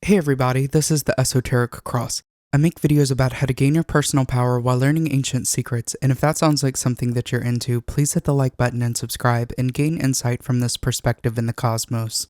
Hey everybody, this is the Esoteric Cross. I make videos about how to gain your personal power while learning ancient secrets, and if that sounds like something that you're into, please hit the like button and subscribe and gain insight from this perspective in the cosmos.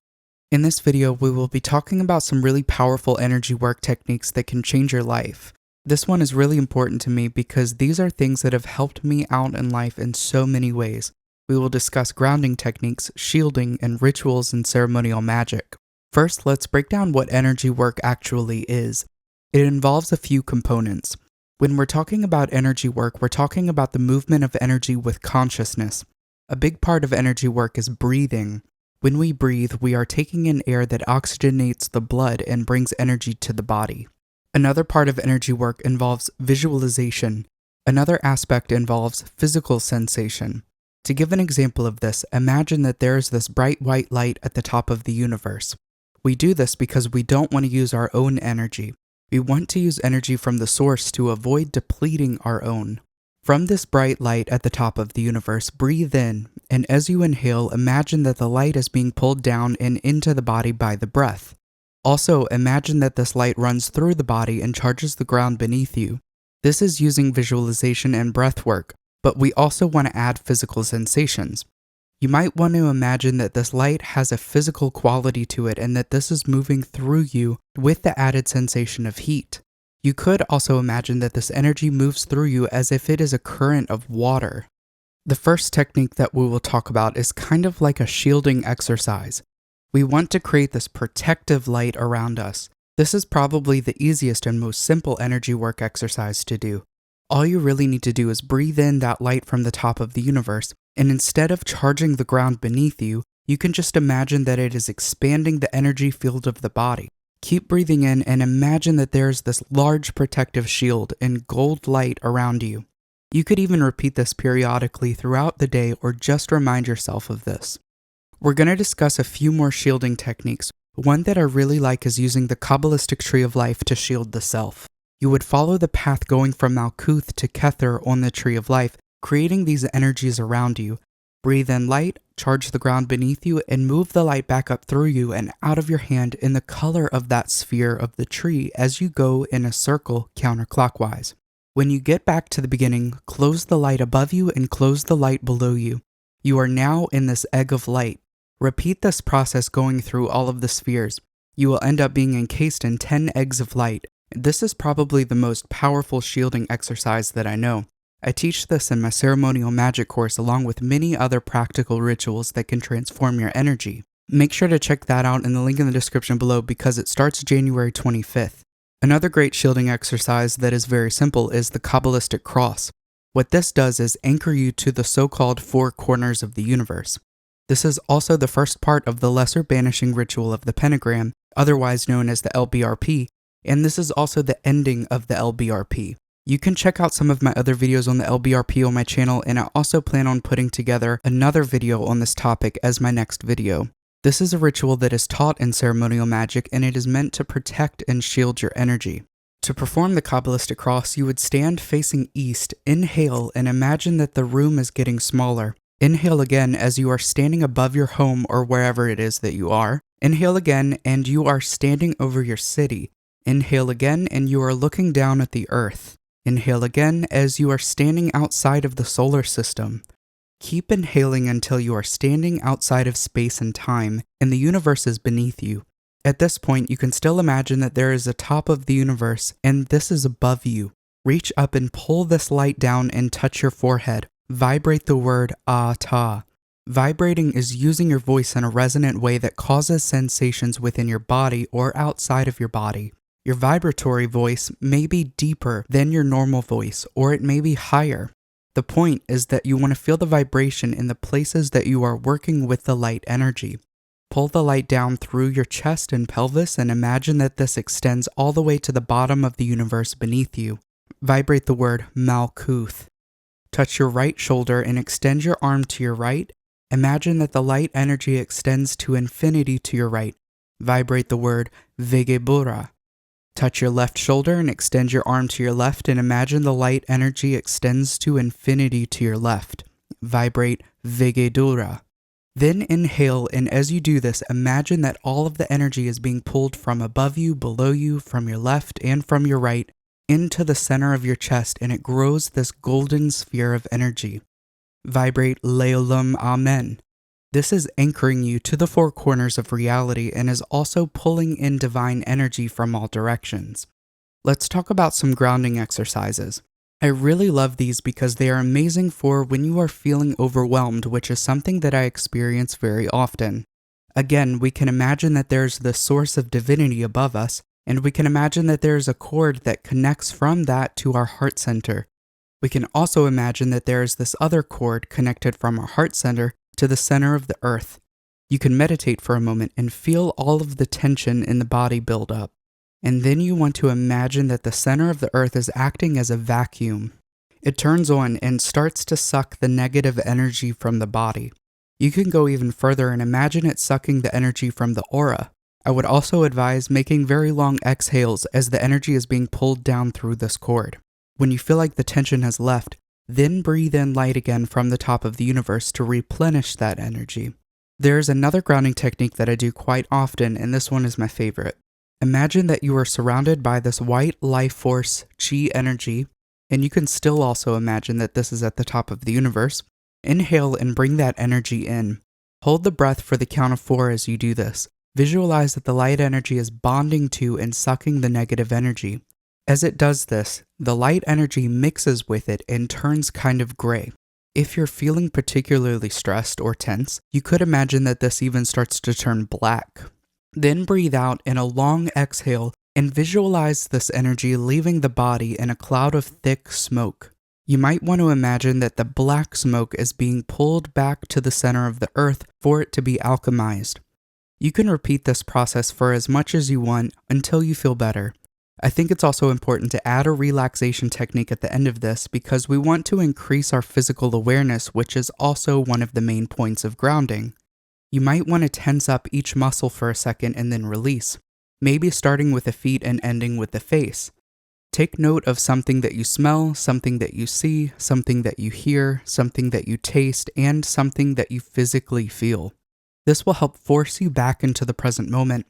In this video, we will be talking about some really powerful energy work techniques that can change your life. This one is really important to me because these are things that have helped me out in life in so many ways. We will discuss grounding techniques, shielding, and rituals in ceremonial magic. First, let's break down what energy work actually is. It involves a few components. When we're talking about energy work, we're talking about the movement of energy with consciousness. A big part of energy work is breathing. When we breathe, we are taking in air that oxygenates the blood and brings energy to the body. Another part of energy work involves visualization. Another aspect involves physical sensation. To give an example of this, imagine that there is this bright white light at the top of the universe. We do this because we don't want to use our own energy. We want to use energy from the source to avoid depleting our own. From this bright light at the top of the universe, breathe in, and as you inhale, imagine that the light is being pulled down and into the body by the breath. Also, imagine that this light runs through the body and charges the ground beneath you. This is using visualization and breath work, but we also want to add physical sensations. You might want to imagine that this light has a physical quality to it and that this is moving through you with the added sensation of heat. You could also imagine that this energy moves through you as if it is a current of water. The first technique that we will talk about is kind of like a shielding exercise. We want to create this protective light around us. This is probably the easiest and most simple energy work exercise to do. All you really need to do is breathe in that light from the top of the universe, and instead of charging the ground beneath you, you can just imagine that it is expanding the energy field of the body. Keep breathing in and imagine that there is this large protective shield and gold light around you. You could even repeat this periodically throughout the day or just remind yourself of this. We're going to discuss a few more shielding techniques. One that I really like is using the Cabalistic tree of life to shield the self. You would follow the path going from Malkuth to Kether on the tree of life, creating these energies around you. Breathe in light, charge the ground beneath you, and move the light back up through you and out of your hand in the color of that sphere of the tree as you go in a circle counterclockwise. When you get back to the beginning, close the light above you and close the light below you. You are now in this egg of light. Repeat this process going through all of the spheres. You will end up being encased in 10 eggs of light. This is probably the most powerful shielding exercise that I know. I teach this in my Ceremonial Magic course along with many other practical rituals that can transform your energy. Make sure to check that out in the link in the description below because it starts January 25th. Another great shielding exercise that is very simple is the Cabalistic Cross. What this does is anchor you to the so-called four corners of the universe. This is also the first part of the lesser banishing ritual of the pentagram, otherwise known as the LBRP, and this is also the ending of the LBRP. You can check out some of my other videos on the LBRP on my channel, and I also plan on putting together another video on this topic as my next video. This is a ritual that is taught in ceremonial magic, and it is meant to protect and shield your energy. To perform the Cabalistic Cross, you would stand facing east, inhale, and imagine that the room is getting smaller. Inhale again as you are standing above your home or wherever it is that you are. Inhale again and you are standing over your city. Inhale again and you are looking down at the earth. Inhale again as you are standing outside of the solar system. Keep inhaling until you are standing outside of space and time, and the universe is beneath you. At this point, you can still imagine that there is a top of the universe, and this is above you. Reach up and pull this light down and touch your forehead. Vibrate the word Ah-Ta. Vibrating is using your voice in a resonant way that causes sensations within your body or outside of your body. Your vibratory voice may be deeper than your normal voice, or it may be higher. The point is that you want to feel the vibration in the places that you are working with the light energy. Pull the light down through your chest and pelvis and imagine that this extends all the way to the bottom of the universe beneath you. Vibrate the word Malkuth. Touch your right shoulder and extend your arm to your right. Imagine that the light energy extends to infinity to your right. Vibrate the word Vegebura. Touch your left shoulder and extend your arm to your left and imagine the light energy extends to infinity to your left. Vibrate Vegedura. Then inhale, and as you do this, imagine that all of the energy is being pulled from above you, below you, from your left and from your right, into the center of your chest, and it grows this golden sphere of energy. Vibrate Leolam Amen. This is anchoring you to the four corners of reality and is also pulling in divine energy from all directions. Let's talk about some grounding exercises. I really love these because they are amazing for when you are feeling overwhelmed, which is something that I experience very often. Again, we can imagine that there's the source of divinity above us, and we can imagine that there's a cord that connects from that to our heart center. We can also imagine that there is this other cord connected from our heart center to the center of the earth. You can meditate for a moment and feel all of the tension in the body build up. And then you want to imagine that the center of the earth is acting as a vacuum. It turns on and starts to suck the negative energy from the body. You can go even further and imagine it sucking the energy from the aura. I would also advise making very long exhales as the energy is being pulled down through this cord. When you feel like the tension has left, then breathe in light again from the top of the universe to replenish that energy. There's another grounding technique that I do quite often, and this one is my favorite. Imagine that you are surrounded by this white life force, chi energy, and you can still also imagine that this is at the top of the universe. Inhale and bring that energy in. Hold the breath for the count of 4 as you do this. Visualize that the light energy is bonding to and sucking the negative energy. As it does this, the light energy mixes with it and turns kind of gray. If you're feeling particularly stressed or tense, you could imagine that this even starts to turn black. Then breathe out in a long exhale and visualize this energy leaving the body in a cloud of thick smoke. You might want to imagine that the black smoke is being pulled back to the center of the earth for it to be alchemized. You can repeat this process for as much as you want until you feel better. I think it's also important to add a relaxation technique at the end of this because we want to increase our physical awareness, which is also one of the main points of grounding. You might want to tense up each muscle for a second and then release, maybe starting with the feet and ending with the face. Take note of something that you smell, something that you see, something that you hear, something that you taste, and something that you physically feel. This will help force you back into the present moment.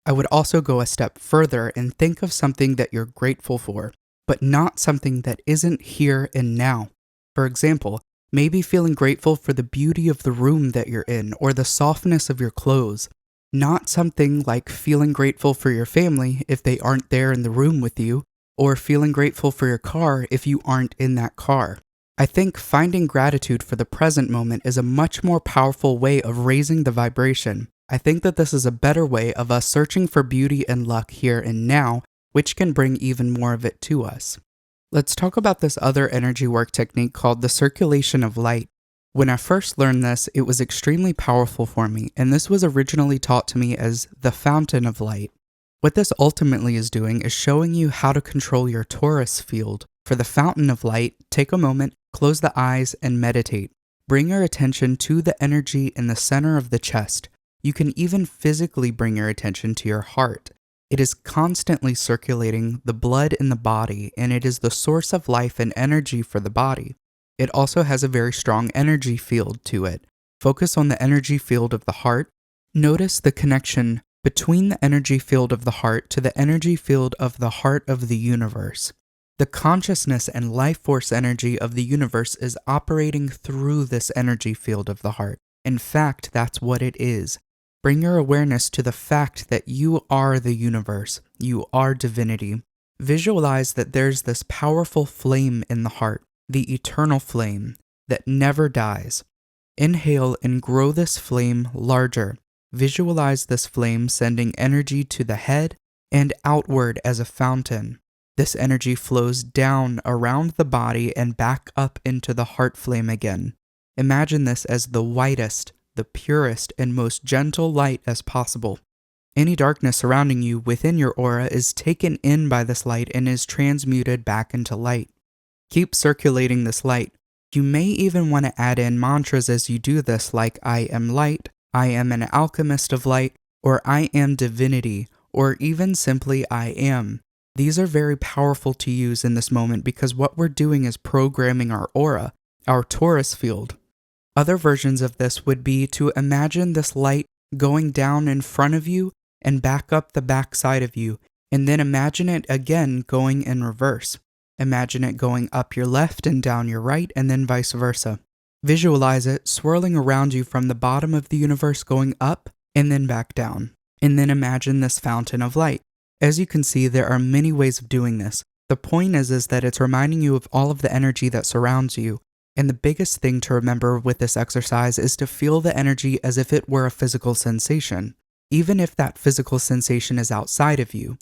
I would also go a step further and think of something that you're grateful for, but not something that isn't here and now. For example, maybe feeling grateful for the beauty of the room that you're in or the softness of your clothes. Not something like feeling grateful for your family if they aren't there in the room with you, or feeling grateful for your car if you aren't in that car. I think finding gratitude for the present moment is a much more powerful way of raising the vibration. I think that this is a better way of us searching for beauty and luck here and now, which can bring even more of it to us. Let's talk about this other energy work technique called the circulation of light. When I first learned this, it was extremely powerful for me, and this was originally taught to me as the fountain of light. What this ultimately is doing is showing you how to control your torus field. For the fountain of light, take a moment, close the eyes, and meditate. Bring your attention to the energy in the center of the chest. You can even physically bring your attention to your heart. It is constantly circulating the blood in the body, and it is the source of life and energy for the body. It also has a very strong energy field to it. Focus on the energy field of the heart. Notice the connection between the energy field of the heart to the energy field of the heart of the universe. The consciousness and life force energy of the universe is operating through this energy field of the heart. In fact, that's what it is. Bring your awareness to the fact that you are the universe. You are divinity. Visualize that there's this powerful flame in the heart, the eternal flame that never dies. Inhale and grow this flame larger. Visualize this flame sending energy to the head and outward as a fountain. This energy flows down around the body and back up into the heart flame again. Imagine this as the whitest, the purest, and most gentle light as possible. Any darkness surrounding you within your aura is taken in by this light and is transmuted back into light. Keep circulating this light. You may even want to add in mantras as you do this, like I am light, I am an alchemist of light, or I am divinity, or even simply I am. These are very powerful to use in this moment because what we're doing is programming our aura, our torus field. Other versions of this would be to imagine this light going down in front of you and back up the back side of you, and then imagine it again going in reverse. Imagine it going up your left and down your right, and then vice versa. Visualize it swirling around you from the bottom of the universe going up and then back down. And then imagine this fountain of light. As you can see, there are many ways of doing this. The point is that it's reminding you of all of the energy that surrounds you. And the biggest thing to remember with this exercise is to feel the energy as if it were a physical sensation. Even if that physical sensation is outside of you,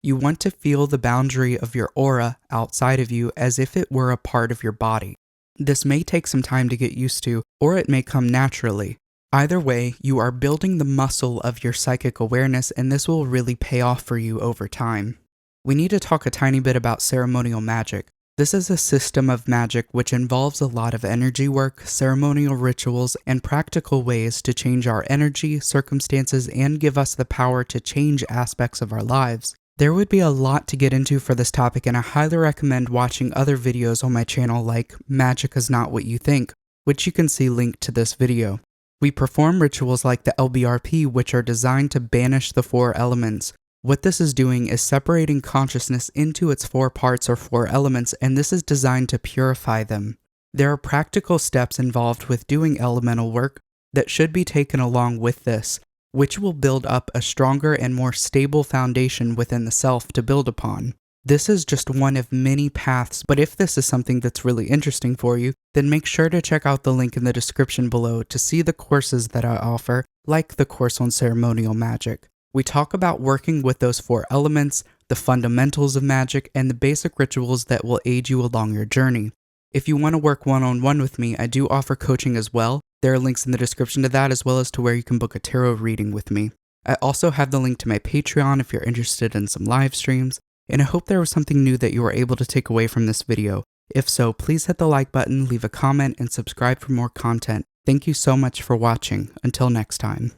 you want to feel the boundary of your aura outside of you as if it were a part of your body. This may take some time to get used to, or it may come naturally. Either way, you are building the muscle of your psychic awareness, and this will really pay off for you over time. We need to talk a tiny bit about ceremonial magic. This is a system of magic which involves a lot of energy work, ceremonial rituals, and practical ways to change our energy, circumstances, and give us the power to change aspects of our lives. There would be a lot to get into for this topic, and I highly recommend watching other videos on my channel like Magic is Not What You Think, which you can see linked to this video. We perform rituals like the LBRP, which are designed to banish the 4 elements. What this is doing is separating consciousness into its 4 parts or 4 elements, and this is designed to purify them. There are practical steps involved with doing elemental work that should be taken along with this, which will build up a stronger and more stable foundation within the self to build upon. This is just one of many paths, but if this is something that's really interesting for you, then make sure to check out the link in the description below to see the courses that I offer, like the course on ceremonial magic. We talk about working with those 4 elements, the fundamentals of magic, and the basic rituals that will aid you along your journey. If you want to work one-on-one with me, I do offer coaching as well. There are links in the description to that, as well as to where you can book a tarot reading with me. I also have the link to my Patreon if you're interested in some live streams, and I hope there was something new that you were able to take away from this video. If so, please hit the like button, leave a comment, and subscribe for more content. Thank you so much for watching. Until next time.